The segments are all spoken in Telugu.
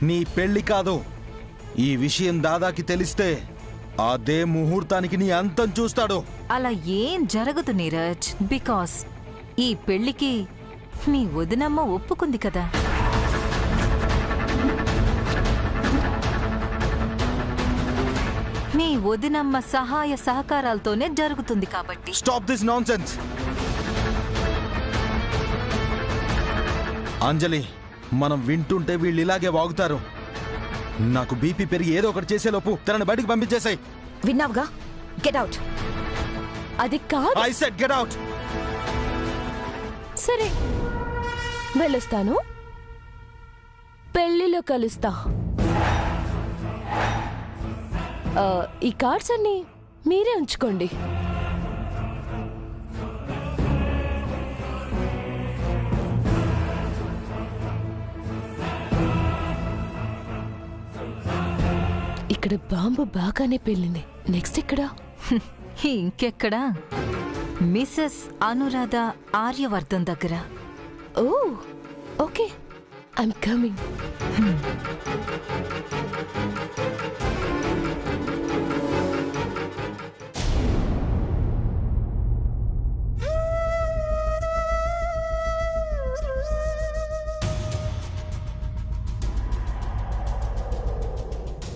నీ పెళ్లి కాదు. ఈ విషయం దాదాకి తెలిస్తే అదే ముహూర్తానికి నీ అంతం చూస్తాడు. అలా ఏం జరగదు నీరజ్. బికాస్ ఈ పెళ్లికి నీ వదినమ్మ ఒప్పుకుంది కదా. నీ వదినమ్మ సహాయ సహకారాలతోనే జరుగుతుంది కాబట్టి. Stop this nonsense. అంజలి, మనం వింటుంటే వీళ్ళు ఇలాగే వాగుతారు. నాకు బీపీ పెరిగి ఏదో ఒకటి చేసేలోపు తనని బయటికి పంపించేసాయి. విన్నావుగా, గెట్ అవుట్. అది కాదు. I said get out. సరే, వెళ్ళొస్తాను. పెళ్లిలో కలుస్తా. ఈ కార్డ్స్ అన్ని మీరే ఉంచుకోండి. ఇక్కడ బాంబు బాగానే పెళ్ళింది. నెక్స్ట్ ఎక్కడా? ఇంకెక్కడా? మిసెస్ అనురాధ ఆర్యవర్ధన్ దగ్గర. ఓ ఓకే, ఐఎమ్ కమింగ్.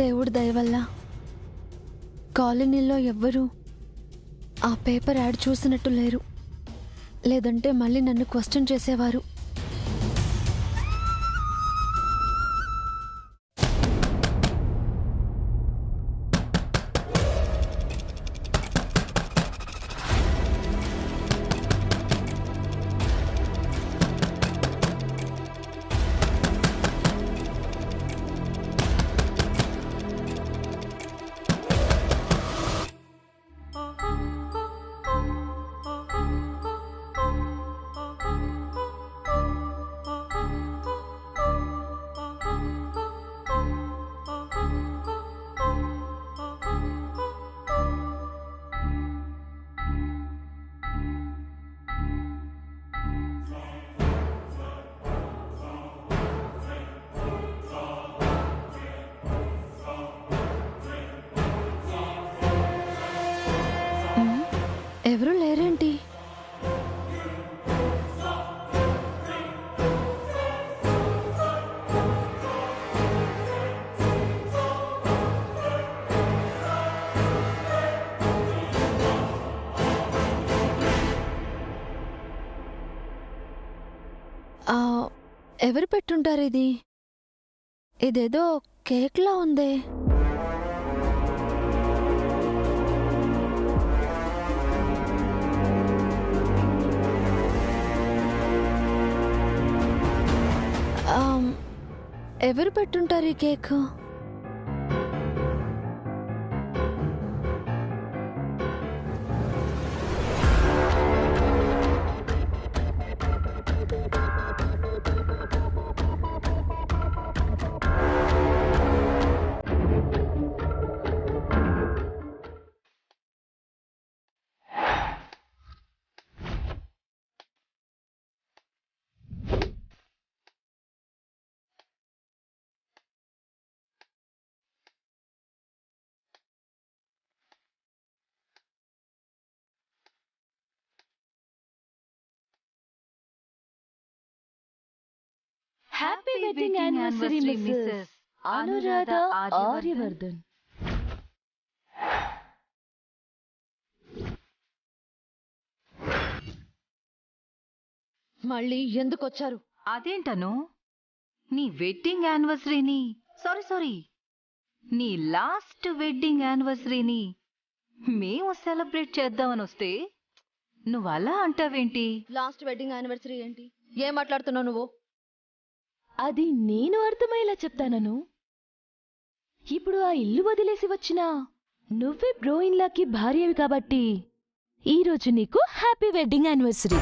దేవుడి దయ వల్ల కాలనీలో ఎవ్వరూ ఆ పేపర్ యాడ్ చూసినట్టు లేరు. లేదంటే మళ్ళీ నన్ను క్వశ్చన్ చేసేవారు. ఎవరూ లేరేంటి? ఎవరు పెట్టుంటారు ఇది? ఇదేదో కేక్లా ఉందే. ఎవరు పెట్టుంటారు ఈ cake? Happy wedding anniversary Mrs Anuradha Aryavardhan. మళ్ళీ ఎందుకు వచ్చారు? అదేంటను, నీ వెడ్డింగ్ యానివర్సరీని, సారీ నీ లాస్ట్ వెడ్డింగ్ యానివర్సరీని మేము సెలబ్రేట్ చేద్దామని వస్తే నువ్వు అలా అంటావేంటి? లాస్ట్ వెడ్డింగ్ యానివర్సరీ ఏంటి? ఏం మాట్లాడుతున్నావు నువ్వు? అది నేను అర్థమయ్యేలా చెప్తానను. ఇప్పుడు ఆ ఇల్లు వదిలేసి వచ్చినా నువ్వే బ్రోయిన్లాకి భార్యవి కాబట్టి ఈరోజు నీకు హ్యాపీ వెడ్డింగ్ యానివర్సరీ.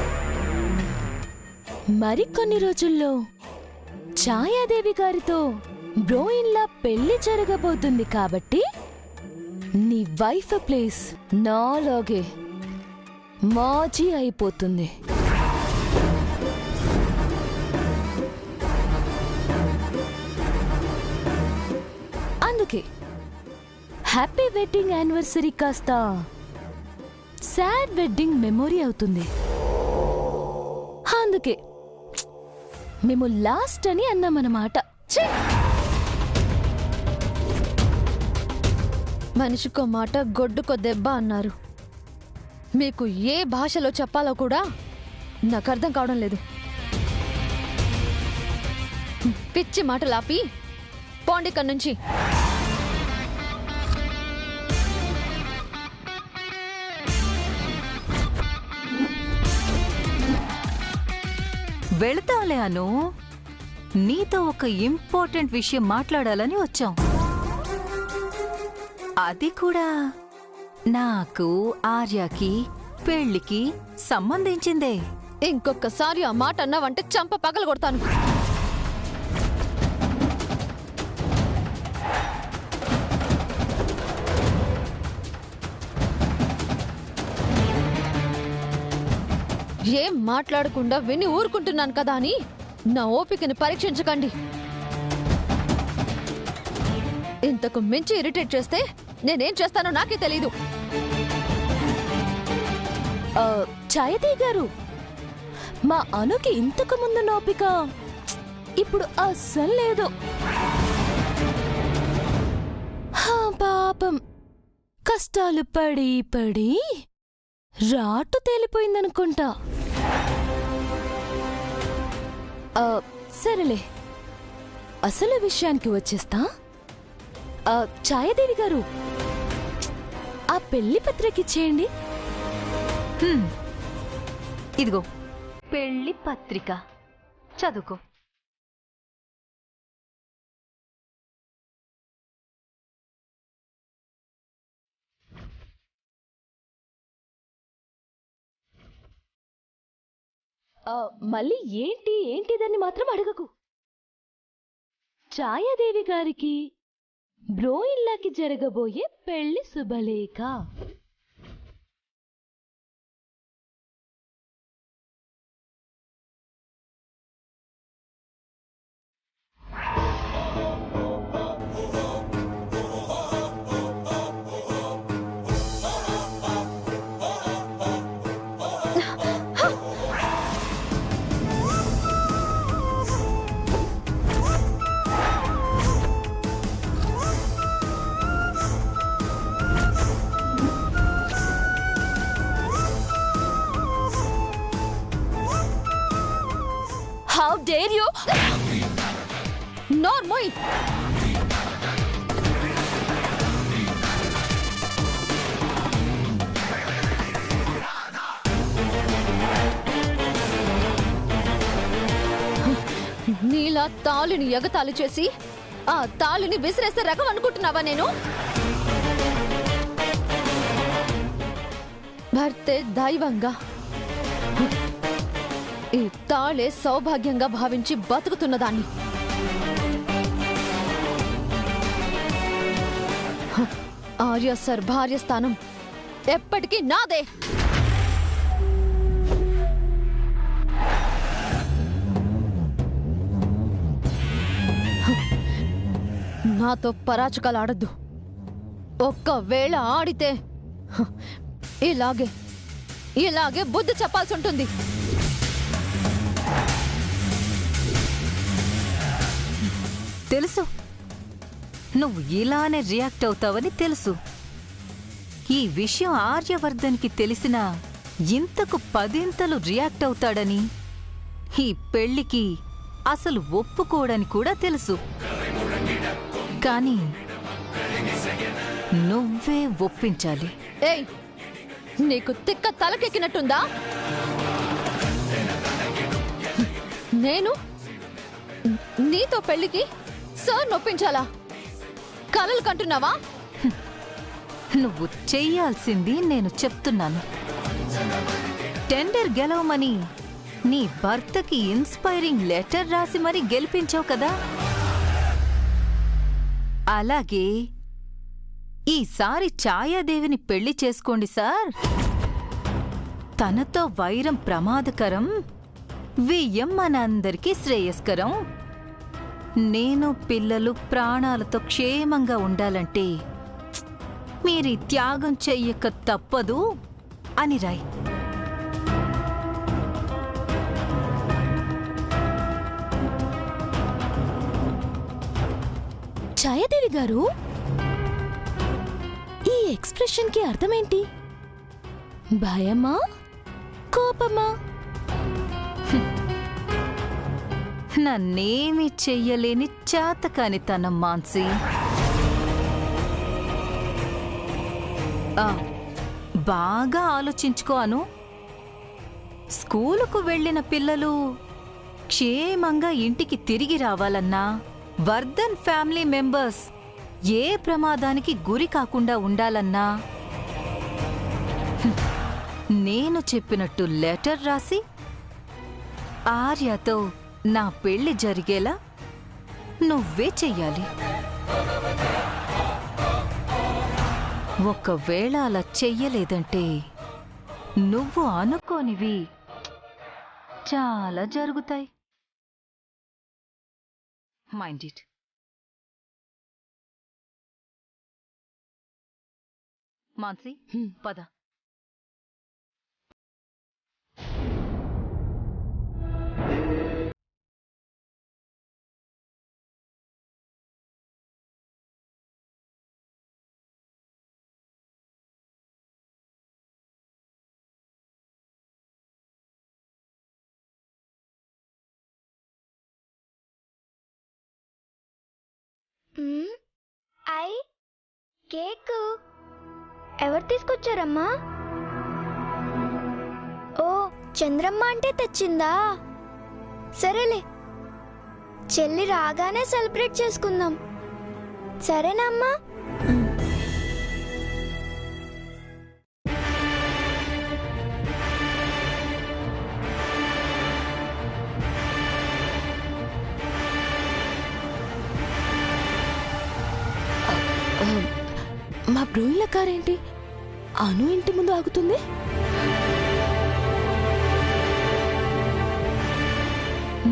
మరికొన్ని రోజుల్లో ఛాయాదేవి గారితో బ్రోయిన్లా పెళ్లి జరగబోతుంది కాబట్టి నీ వైఫ్ ప్లేస్ నాలాగే మాజీ అయిపోతుంది. అందుకే హ్యాపీ వెడ్డింగ్ యానివర్సరీ కాస్త సాడ్ వెడ్డింగ్ మెమొరీ అవుతుంది. అందుకే మేము లాస్ట్ అని అన్నామన్నమాట. మనిషికో మాట గొడ్డుకో దెబ్బ అన్నారు. మీకు ఏ భాషలో చెప్పాలో కూడా నాకు అర్థం కావడం లేదు. పిచ్చి మాటలాపి పోండి ఇక్కడి నుంచి. వెళతాలే అను, నీతో ఒక ఇంపార్టెంట్ విషయం మాట్లాడాలని వచ్చాం. అది కూడా నాకు ఆర్యకి పెళ్లికి సంబంధించిందే. ఇంకొకసారి ఆ మాట అన్నావంటే చంప పగల కొడతాను. ఏం మాట్లాడకుండా విని ఊరుకుంటున్నాను కదా అని నా ఓపికని పరీక్షించకండి. ఇంతకు మించి ఇరిటేట్ చేస్తే నేనేం చేస్తానో నాకే తెలీదు. ఛాయదేవి గారు, మా అనుకి ఇంతకు ముందు ఓపిక ఇప్పుడు అస్సలు లేదు. పాపం కష్టాలు పడి పడి రాటు తేలిపోయిందనుకుంటా. సరేలే, అసలు విషయానికి వచ్చేస్తా. ఛాయదేవి గారు, ఆ పెళ్లి పత్రిక ఇచ్చేయండి. ఇదిగో పెళ్లి పత్రిక, చదువుకో. మళ్ళీ ఏంటిదని మాత్రం అడగకు. ఛాయాదేవి గారికి బ్రోయిన్లాకి జరగబోయే పెళ్లి శుభలేఖ. How dare you? Normoy! నీలా తాళిని ఎగతాళి చేసి ఆ తాళిని విసిరేస్తే రకం అనుకుంటున్నావా నేను? భర్తే దైవంగా, ఈ తాళే సౌభాగ్యంగా భావించి బతుకుతున్నదాన్ని. ఆర్య సర్ భార్య స్థానం ఎప్పటికీ నాదే. నాతో పరాచకాలు ఆడద్దు. ఒక్కవేళ ఆడితే ఇలాగే బుద్ధి చెప్పాల్సి ఉంటుంది. తెలుసు, నువ్వు ఇలానే రియాక్ట్ అవుతావని తెలుసు. ఈ విషయం ఆర్యవర్ధన్కి తెలిసినా ఇంతకు 10 రియాక్ట్ అవుతాడని, ఈ పెళ్లికి అసలు ఒప్పుకోడని కూడా తెలుసు. కానీ నువ్వే ఒప్పించాలి. ఏయ్, నీకు తిక్క తలకెక్కినట్టుందా? నేను నీతో పెళ్లికి సార్ నొప్పించాలా? కలలు కంటున్నావా? నువ్వు చెయ్యాల్సింది నేను చెప్తున్నాను. టెండర్ గెలవమని నీ భర్తకి ఇన్స్పైరింగ్ లెటర్ రాసి మరీ గెలిపించావు కదా. అలాగే ఈసారి ఛాయాదేవిని పెళ్లి చేసుకోండి సార్. తనతో వైరం ప్రమాదకరం, వియ్యం మనందరికీ శ్రేయస్కరం. నేను పిల్లలు ప్రాణాలతో క్షేమంగా ఉండాలంటే మీరీ త్యాగం చెయ్యక తప్పదు అని రాయ్. ఛాయాదేవి గారు, ఈ ఎక్స్ప్రెషన్ కి అర్థమేంటి? భయమా, కోపమా? నన్నేమీ చెయ్యలేని చేతకానితనం మాన్సి. బాగా ఆలోచించుకో అను. స్కూలుకు వెళ్ళిన పిల్లలు క్షేమంగా ఇంటికి తిరిగి రావాలన్నా, వర్ధన్ ఫ్యామిలీ మెంబర్స్ ఏ ప్రమాదానికి గురి కాకుండా ఉండాలన్నా నేను చెప్పినట్టు లెటర్ రాసి ఆర్యతో నా పెళ్లి జరిగేలా నువ్వే చెయ్యాలి. ఒకవేళ అలా చెయ్యలేదంటే నువ్వు అనుకోనివి చాలా జరుగుతాయి. Mind it. మాన్సి, పద. కేక్ ఎవరు తీసుకొచ్చారమ్మా? ఓ, చంద్రమ్మ అంటే తెచ్చిందా? సరేలే, చెల్లి రాగానే సెలబ్రేట్ చేసుకుందాం. సరేనా అమ్మా? మా బ్రోయిన్ల కారేంటి అను ఇంటి ముందు ఆగుతుంది?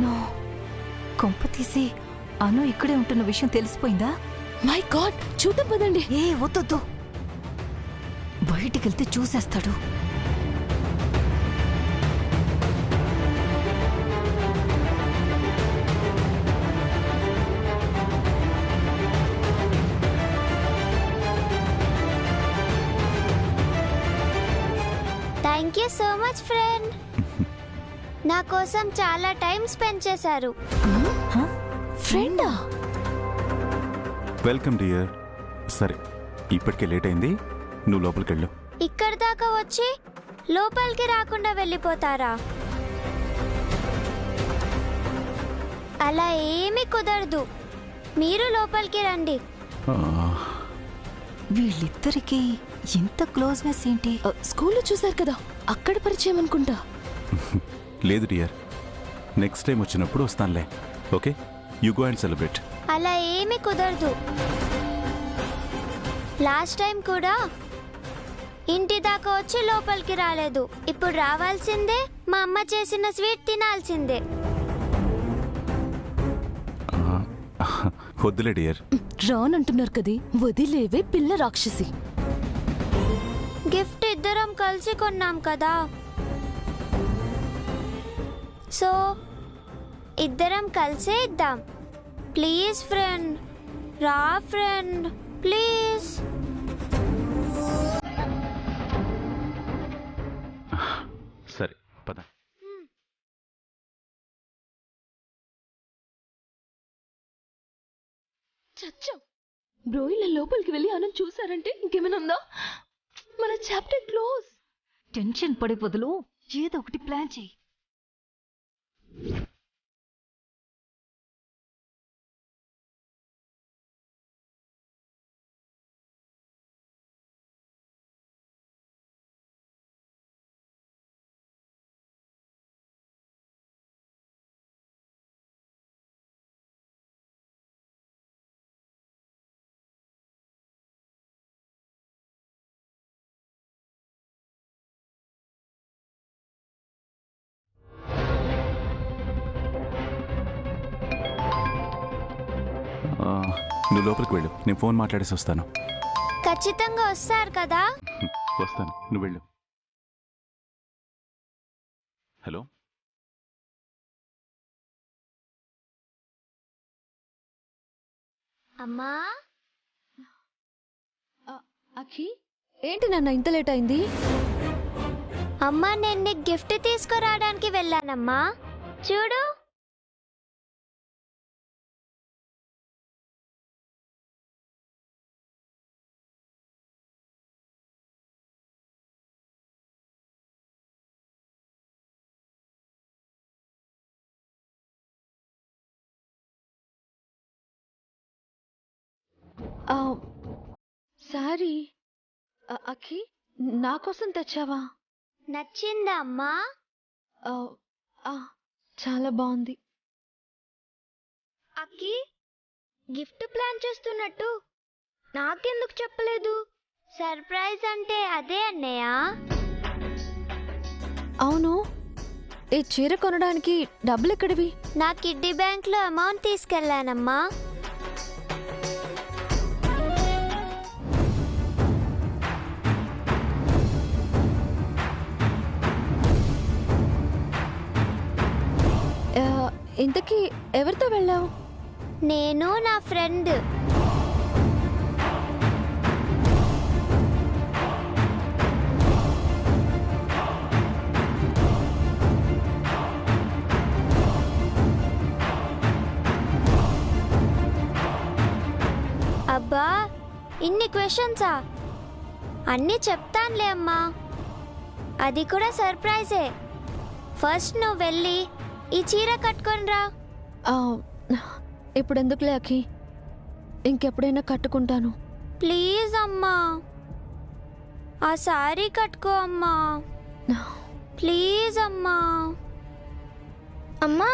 నో, కొంప తీసి అను ఇక్కడే ఉంటున్న విషయం తెలిసిపోయిందా? మై గాడ్, చూద్దాం పదండి. ఏ వద్దొద్దు, బయటికెళ్తే చూసేస్తాడు. Thank you so much friend. నా కోసం చాలా టైం స్పెండ్ చేశారు. ఫ్రెండా? Welcome dear. సరే, ఇప్పటికే లేట్ అయింది, నువ్వు లోపలికి వెళ్ళు. ఇక్కడ దాకా వచ్చి లోపలికి రాకుండా వెళ్ళిపోతారా? అలా ఏమీ కుదరదు. మీరు లోపలికి రండి. వీళ్ళిద్దరికీ ఇంత క్లోజ్నెస్ ఏంటి? స్కూల్లో చూశారు కదా, అక్కడ పరిచయం అనుకుంటా. లేదు డియర్, నెక్స్ట్ టైం వచ్చినప్పుడు వస్తానులే. Okay, you go and celebrate. అలా ఏమీ కుదరదు. లాస్ట్ టైం కూడా ఇంటి దాకా వచ్చి లోపలికి రాలేదు. ఇప్పుడు రావాల్సిందే, మా అమ్మ చేసిన స్వీట్ తినాల్సిందే. వద్దులే డియర్. రానంటున్నారు కదే, వదిలేవే పిల్ల రాక్షసి. గిఫ్ట్ ఇద్దరం కలిసి కొన్నాం కదా, సో ఇద్దరం కలిసే ఇద్దాం. ప్లీజ్ ఫ్రెండ్, రా ఫ్రెండ్, ప్లీజ్. సరే, పద. చచ్చా, బ్రోయిల లోపలికి వెళ్ళి అను చూసారంటే ఇంకేమైనా ఉందా? మన చాప్టర్ క్లోజ్. టెన్షన్ పడే బదులు ఏదో ఒకటి ప్లాన్ చెయ్యి. నువ్వు లోపలికి వెళ్ళు, నేను ఫోన్ మాట్లాడేసి వస్తాను. ఖచ్చితంగా వస్తారు కదా? వస్తాను, నువ్వు వెళ్ళు. హలో, అమ్మా. అఖి, ఏంటి నాన్న ఇంత లేట్ అయింది? అమ్మా, నేను నీకు గిఫ్ట్ తీసుకురావడానికి వెళ్ళానమ్మా. చూడు. సారీ అఖి, నా కోసం తెచ్చావా? నచ్చిందా అమ్మా? చాలా బాగుంది. అక్కి, గిఫ్ట్ ప్లాన్ చేస్తున్నట్టు నాకెందుకు చెప్పలేదు? సర్ప్రైజ్ అంటే అదే అన్నయ్య. అవును, ఈ చీర కొనడానికి డబ్బులు ఎక్కడివి? నా కిడ్డీ బ్యాంక్లో అమౌంట్ తీసుకెళ్ళానమ్మా. ఇంతకీ ఎవరితో వెళ్ళావు? నేను నా ఫ్రెండ్. అబ్బా, ఇన్ని క్వశ్చన్సా? అన్నీ చెప్తానులే అమ్మా. అది కూడా సర్ప్రైజే. ఫస్ట్ నువ్వు వెళ్ళి ఈ చీర కట్టుకొని రా. ఇప్పుడు ఎందుకులే అఖి, ఇంకెప్పుడైనా కట్టుకుంటాను. ప్లీజ్ అమ్మా, ఆ సారీ కట్టుకో అమ్మా. ప్లీజ్ అమ్మా. అమ్మా,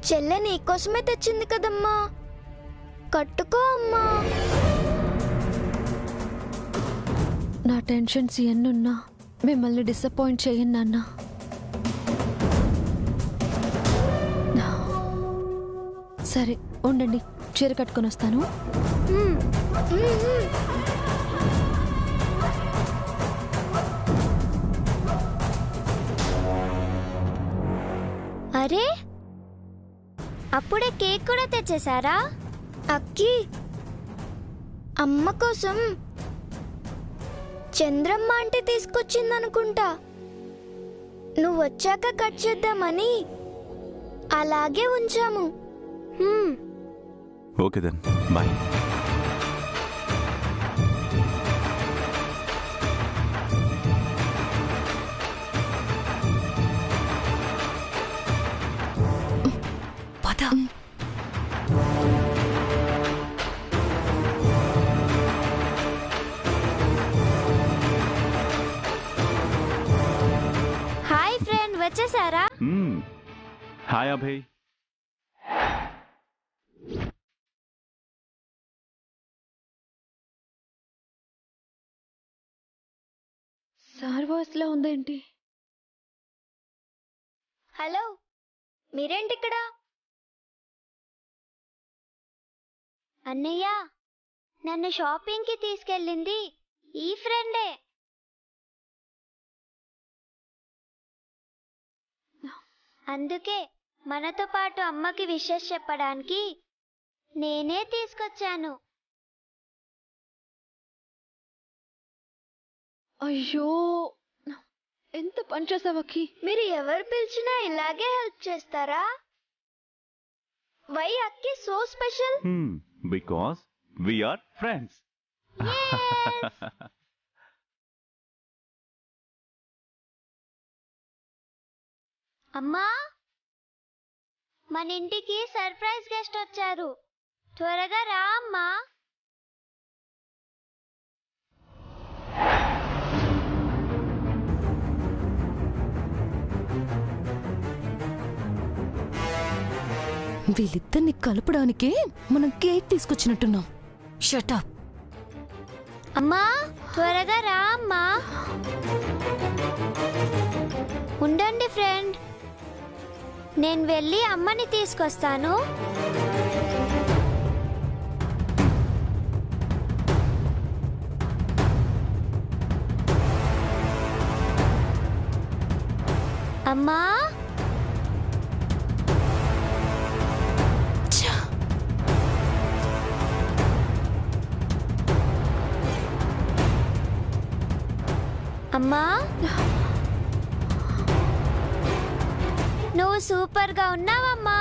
చెల్లె నీకోసమే తెచ్చింది కదమ్మా, కట్టుకో అమ్మా. నా టెన్షన్స్ ఎన్నున్నా మిమ్మల్ని డిసప్పాయింట్ చేయను నాన్న. సరే ఉండండి, చీర కట్టుకొని వస్తాను. అరే, అప్పుడే కేక్ కూడా తెచ్చేసారా? అక్కి, అమ్మ కోసం చంద్రమ్మ అంటే తీసుకొచ్చిందనుకుంటా. నువ్వు వచ్చాక కట్ చేద్దామని అలాగే ఉంచాము. Okay then, bye. పద. హాయ్ ఫ్రెండ్, వచ్చేసారా? హాయ్ అభయ్. సార్ వాయిస్లో ఉందేంటి? హలో, మీరేంటి ఇక్కడ? అన్నయ్య, నన్ను షాపింగ్కి తీసుకెళ్ళింది ఈ ఫ్రెండే. అందుకే మనతో పాటు అమ్మకి విషెస్ చెప్పడానికి నేనే తీసుకొచ్చాను. అయ్యో, ఎంత పని చేసావకి. మీరు ఎవరు పిలిచినా ఇలాగే హెల్ప్ చేస్తారా? Why Akki so special? Because we are friends. అమ్మా, మన ఇంటికి సర్ప్రైజ్ గెస్ట్ వచ్చారు. త్వరగా రా అమ్మా. వీళ్ళిద్దరిని కలపడానికే మనం కేక్ తీసుకొచ్చినట్టున్నాం. Shut up. అమ్మా, త్వరగా రా అమ్మా. ఉండండి ఫ్రెండ్, నేను వెళ్ళి అమ్మని తీసుకొస్తాను. అమ్మా అమ్మా నువ్వు సూపర్ గా ఉన్నావమ్మా.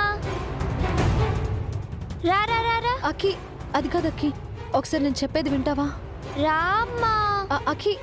రా రా రా రా. అఖి, అది కాదు అఖి, ఒకసారి నేను చెప్పేది వింటావా? రా అమ్మా. అఖి